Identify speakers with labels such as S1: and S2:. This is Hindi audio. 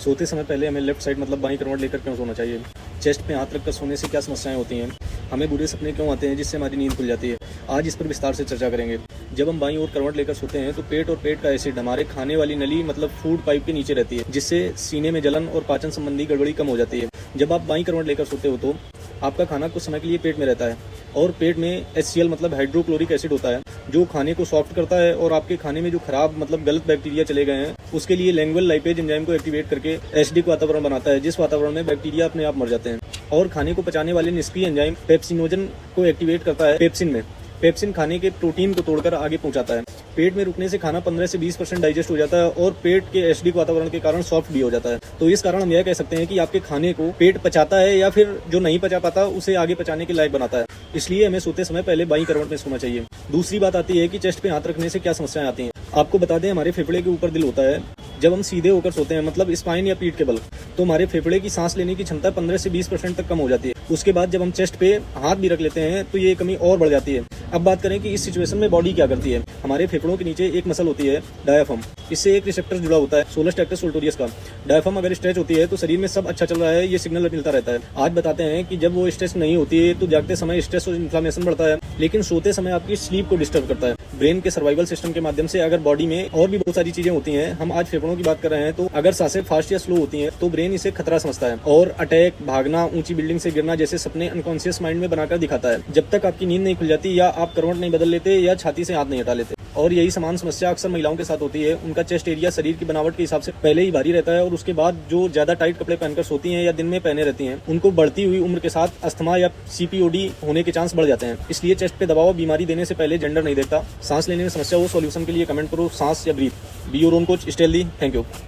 S1: सोते समय पहले हमें लेफ्ट साइड मतलब बाईं करवट लेकर क्यों सोना चाहिए? चेस्ट पे हाथ रखकर सोने से क्या समस्याएं होती हैं? हमें बुरे सपने क्यों आते हैं जिससे हमारी नींद खुल जाती है? आज इस पर विस्तार से चर्चा करेंगे। जब हम बाईं ओर करवट लेकर सोते हैं तो पेट और पेट का एसिड हमारे खाने वाली नली मतलब फूड पाइप के नीचे रहती है, जिससे सीने में जलन और पाचन संबंधी गड़बड़ी कम हो जाती है। जब आप बाईं करवट लेकर सोते हो तो आपका खाना कुछ समय के लिए पेट में रहता है और पेट में HCl मतलब हाइड्रोक्लोरिक एसिड होता है, जो खाने को सॉफ्ट करता है और आपके खाने में जो खराब मतलब गलत बैक्टीरिया चले गए हैं उसके लिए लिंगुअल लाइपेज एंजाइम को एक्टिवेट करके एसिडिक वातावरण बनाता है, जिस वातावरण में बैक्टीरिया अपने आप मर जाते हैं। और खाने को पचाने वाले निष्क्रिय एंजाइम पेप्सिनोजन को एक्टिवेट करता है पेप्सिन में। पेप्सिन खाने के प्रोटीन को तोड़कर आगे पहुंचाता है। पेट में रुकने से खाना 15 से 20% डाइजेस्ट हो जाता है और पेट के एसिडिक वातावरण के कारण सॉफ्ट भी हो जाता है। तो इस कारण हम यह कह सकते हैं कि आपके खाने को पेट पचाता है या फिर जो नहीं पचा पाता उसे आगे पचाने के लायक बनाता है। इसलिए हमें सोते समय पहले बाईं करवट में सोना चाहिए। दूसरी बात आती है कि चेस्ट पे हाथ रखने से क्या समस्याएं आती हैं। आपको बता दें, हमारे फेफड़े के ऊपर दिल होता है। जब हम सीधे होकर सोते हैं मतलब स्पाइन या पीठ के बल, तो हमारे फेफड़े की सांस लेने की क्षमता 15 से 20% तक कम हो जाती है। उसके बाद जब हम चेस्ट पे हाथ भी रख लेते हैं तो ये कमी और बढ़ जाती है। अब बात करें कि इस सिचुएशन में बॉडी क्या करती है। हमारे फेफड़ों के नीचे एक मसल होती है डायाफ्राम, इससे एक रिसेप्टर जुड़ा होता है सोलस ट्रैक्टस सोल्टोरियस का। डायाफ्राम अगर स्ट्रेच होती है तो शरीर में सब अच्छा चल रहा है, ये सिग्नल मिलता रहता है। आज बताते हैं कि जब वो स्ट्रेच नहीं होती है तो जागते समय स्ट्रेस और इन्फ्लेमेशन बढ़ता है, लेकिन सोते समय आपकी स्लीप को डिस्टर्ब करता है। ब्रेन के सर्वाइवल सिस्टम के माध्यम से अगर बॉडी में और भी बहुत सारी चीजें होती हैं, हम आज फेफड़ों की बात कर रहे हैं, तो अगर सांसें फास्ट या स्लो होती हैं तो ब्रेन इसे खतरा समझता है और अटैक, भागना, ऊंची बिल्डिंग से गिरना जैसे सपने अनकॉन्शियस माइंड में बनाकर दिखाता है, जब तक आपकी नींद नहीं खुल जाती या आप करवट नहीं बदल लेते या छाती से हाथ नहीं हटा लेते। और यही समान समस्या अक्सर महिलाओं के साथ होती है। उनका चेस्ट एरिया शरीर की बनावट के हिसाब से पहले ही भारी रहता है और उसके बाद जो ज्यादा टाइट कपड़े पहनकर सोती हैं या दिन में पहने रहती हैं, उनको बढ़ती हुई उम्र के साथ अस्थमा या CPOD होने के चांस बढ़ जाते हैं। इसलिए चेस्ट पे दबाव बीमारी देने से पहले जेंडर नहीं देखता। सांस लेने में समस्या हो, सॉल्यूशन के लिए कमेंट करो सांस या breath. Be your own coach, stay healthy. Thank you.